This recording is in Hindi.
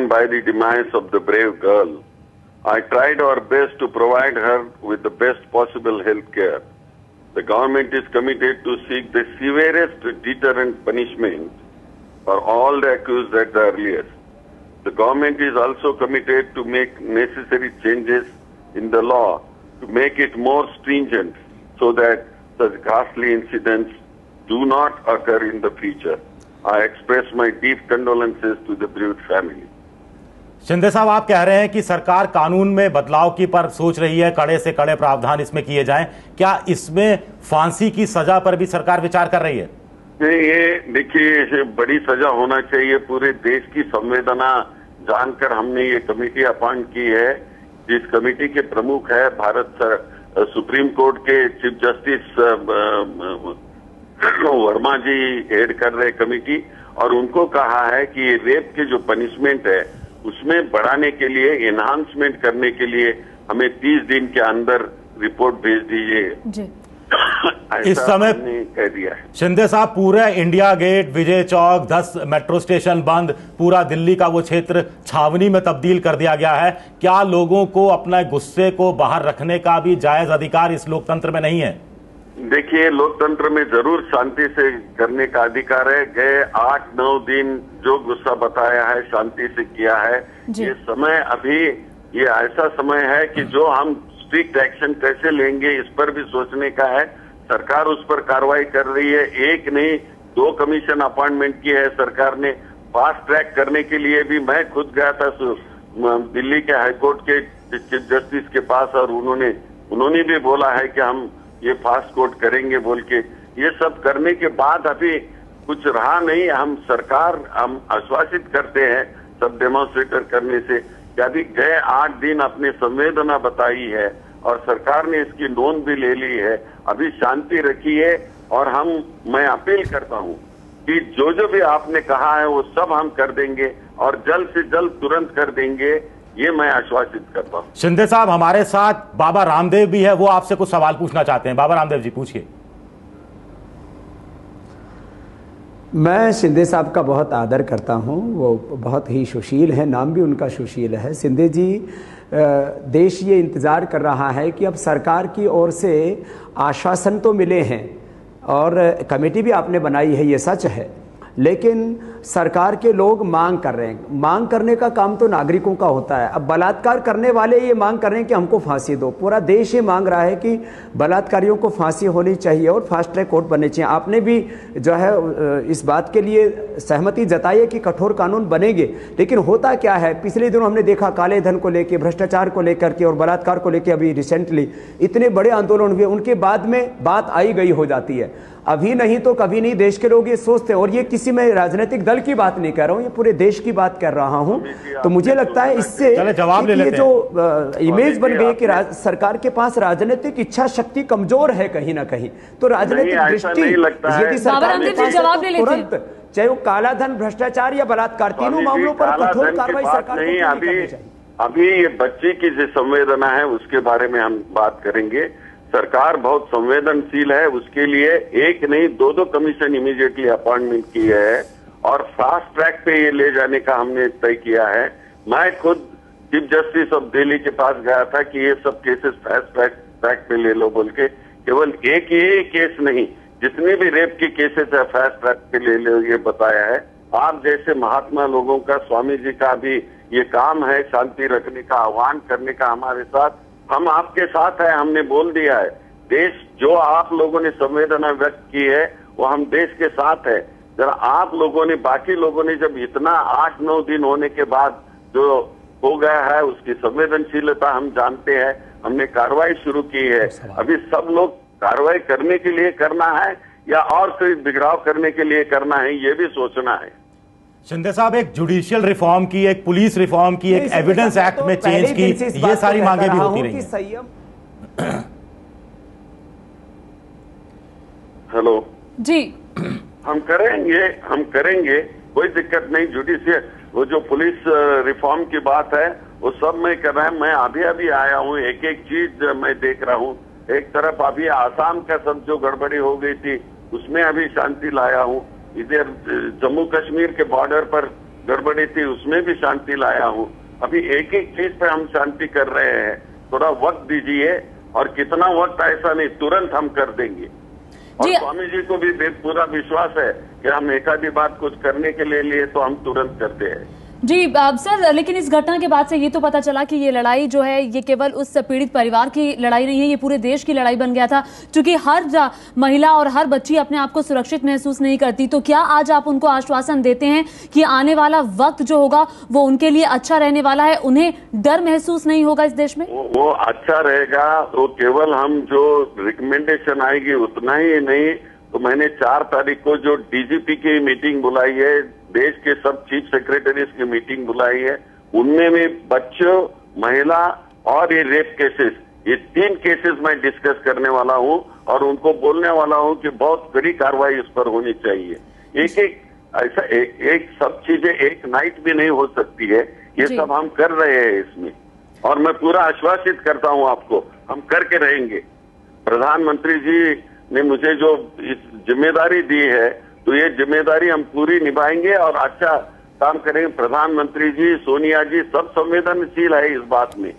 broken by the demise of the brave girl. I tried our best to provide her with the best possible health care. The government is committed to seek the severest deterrent punishment for all the accused at the earliest. The government is also committed to make necessary changes in the law to make it more stringent so that such ghastly incidents do not occur in the future. I express my deep condolences to the bereaved family. Shinde साहब, आप कह रहे हैं कि सरकार कानून में बदलाव की पर सोच रही है, कड़े से कड़े प्रावधान इसमें किए जाएं। क्या इसमें फांसी की सजा पर भी सरकार विचार कर रही है? ये देखिए, बड़ी सजा होना चाहिए। पूरे देश की संवेदना जानकर हमने ये कमेटी अपॉइंट की है, जिस कमेटी के प्रमुख है भारत सुप्रीम कोर्ट के चीफ जस्टिस वर्मा जी हेड कर रहे कमेटी, और उनको कहा है कि रेप के जो पनिशमेंट है उसमें बढ़ाने के लिए, एनहांसमेंट करने के लिए हमें 30 दिन के अंदर रिपोर्ट भेज दीजिए। इस समय कह दिया है शिंदे साहब, पूरा India gate, Vijay Chowk, 10 metro station बंद, पूरा दिल्ली का वो क्षेत्र छावनी में तब्दील कर दिया गया है। क्या लोगों को अपने गुस्से को बाहर रखने का भी जायज अधिकार इस लोकतंत्र में नहीं है? देखिए, लोकतंत्र में जरूर शांति से करने का अधिकार है। गए 8-9 दिन जो गुस्सा बताया है शांति से किया है। ये समय अभी ये ऐसा समय है कि जो हम स्ट्रिक्ट एक्शन कैसे लेंगे इस पर भी सोचने का है। सरकार उस पर कार्रवाई कर रही है। एक नहीं 2 कमीशन अपॉइंटमेंट की है सरकार ने। फास्ट ट्रैक करने के लिए भी मैं खुद गया था दिल्ली के हाईकोर्ट के चीफ जस्टिस के पास, और उन्होंने भी बोला है कि हम ये फास्ट कोर्ट करेंगे बोल के। ये सब करने के बाद अभी कुछ रहा नहीं। हम आश्वासित करते हैं सब डेमोन्स्ट्रेटर करने से कि अभी गए 8 दिन अपनी संवेदना बताई है और सरकार ने इसकी नोंद भी ले ली है। अभी शांति रखिए, और मैं अपील करता हूं कि जो भी आपने कहा है वो सब हम कर देंगे और जल्द से जल्द तुरंत कर देंगे, ये मैं आश्वासित करता हूं। शिंदे साहब, हमारे साथ बाबा रामदेव भी है, वो आपसे कुछ सवाल पूछना चाहते हैं। बाबा रामदेव जी, पूछिए। मैं शिंदे साहब का बहुत आदर करता हूं, वो बहुत ही सुशील है, नाम भी उनका सुशील है। शिंदे जी, देश ये इंतज़ार कर रहा है कि अब सरकार की ओर से आश्वासन तो मिले हैं और कमेटी भी आपने बनाई है, ये सच है, लेकिन सरकार के लोग मांग कर रहे हैं। मांग करने का काम तो नागरिकों का होता है। अब बलात्कार करने वाले ये मांग कर रहे हैं कि हमको फांसी दो। पूरा देश ये मांग रहा है कि बलात्कारियों को फांसी होनी चाहिए और फास्ट ट्रैक कोर्ट बनने चाहिए। आपने भी जो है इस बात के लिए सहमति जताई है कि कठोर कानून बनेंगे, लेकिन होता क्या है, पिछले दिनों हमने देखा काले धन को लेकर, भ्रष्टाचार को लेकर के और बलात्कार को लेकर अभी रिसेंटली इतने बड़े आंदोलन हुए, उनके बाद में बात आई गई हो जाती है। अभी नहीं तो कभी नहीं देश के लोग ये सोचते, और ये किसी में राजनीतिक दल की बात नहीं कर रहा हूं, ये पूरे देश की बात कर रहा हूं। तो मुझे लगता है इससे ये जो इमेज बन गई कि सरकार के पास राजनीतिक इच्छा शक्ति कमजोर है कहीं ना कहीं, तो राजनीतिक दृष्टि यदि सरकार के पास तुरंत, चाहे वो काला धन, भ्रष्टाचार या बलात्कार, तीनों मामलों पर कठोर कार्रवाई सरकार को करनी चाहिए। अभी ये बच्चे की जो संवेदना है उसके बारे में हम बात करेंगे। सरकार बहुत संवेदनशील है, उसके लिए 1 नहीं 2 कमीशन इमीडिएटली अपॉइंटमेंट की है और फास्ट ट्रैक पे ये ले जाने का हमने तय किया है। मैं खुद चीफ जस्टिस ऑफ दिल्ली के पास गया था कि ये सब केसेस फास्ट ट्रैक पे ले लो बोल के। केवल एक ही केस नहीं, जितने भी रेप के केसेस है फास्ट ट्रैक पे ले लो, ये बताया है। आप जैसे महात्मा लोगों का, स्वामी जी का भी ये काम है शांति रखने का, आह्वान करने का हमारे साथ। हम आपके साथ है, हमने बोल दिया है। देश जो आप लोगों ने संवेदना व्यक्त की है वो हम देश के साथ है। जरा आप लोगों ने, बाकी लोगों ने जब इतना 8-9 दिन होने के बाद जो हो गया है उसकी संवेदनशीलता हम जानते हैं, हमने कार्रवाई शुरू की है। अभी सब लोग कार्रवाई करने के लिए करना है या और कोई बिगड़ाव करने के लिए करना है, ये भी सोचना है। शिंदे साहब, एक जुडिशियल रिफॉर्म की, एक पुलिस रिफॉर्म की, एक एविडेंस एक्ट में चेंज की, ये सारी मांगे भी होती रही हैं। हेलो जी, हम करेंगे, कोई दिक्कत नहीं। जुडिशियल वो जो पुलिस रिफॉर्म की बात है वो सब मैं कर रहा है। मैं अभी आया हूँ, एक चीज मैं देख रहा हूँ। एक तरफ अभी आसाम का सब जो गड़बड़ी हो गई थी उसमें अभी शांति लाया हूँ। इधर जम्मू कश्मीर के बॉर्डर पर गड़बड़ी थी उसमें भी शांति लाया हूँ। अभी एक एक चीज पे हम शांति कर रहे हैं, थोड़ा वक्त दीजिए, और कितना वक्त ऐसा नहीं, तुरंत हम कर देंगे। और स्वामी जी को भी पूरा विश्वास है कि हम एक आधी बात कुछ करने के लिए तो हम तुरंत करते हैं। जी सर, लेकिन इस घटना के बाद से ये तो पता चला कि ये लड़ाई जो है ये केवल उस पीड़ित परिवार की लड़ाई नहीं है, ये पूरे देश की लड़ाई बन गया था, क्योंकि हर महिला और हर बच्ची अपने आप को सुरक्षित महसूस नहीं करती। तो क्या आज आप उनको आश्वासन देते हैं कि आने वाला वक्त जो होगा वो उनके लिए अच्छा रहने वाला है, उन्हें डर महसूस नहीं होगा इस देश में? वो अच्छा रहेगा। तो केवल हम जो रिकमेंडेशन आएगी उतना ही नहीं, तो मैंने 4 तारीख को जो डीजीपी की मीटिंग बुलाई है, देश के सब चीफ सेक्रेटरीज की मीटिंग बुलाई है, उनमें भी बच्चों, महिला और ये रेप केसेस, ये 3 केसेस मैं डिस्कस करने वाला हूं और उनको बोलने वाला हूं कि बहुत कड़ी कार्रवाई इस पर होनी चाहिए। एक एक ऐसा एक सब चीजें एक नाइट भी नहीं हो सकती है, ये सब हम कर रहे हैं इसमें, और मैं पूरा आश्वासित करता हूं आपको, हम करके रहेंगे। प्रधानमंत्री जी ने मुझे जो इस जिम्मेदारी दी है, तो ये जिम्मेदारी हम पूरी निभाएंगे और अच्छा काम करेंगे। प्रधानमंत्री जी, सोनिया जी सब संवेदनशील है इस बात में।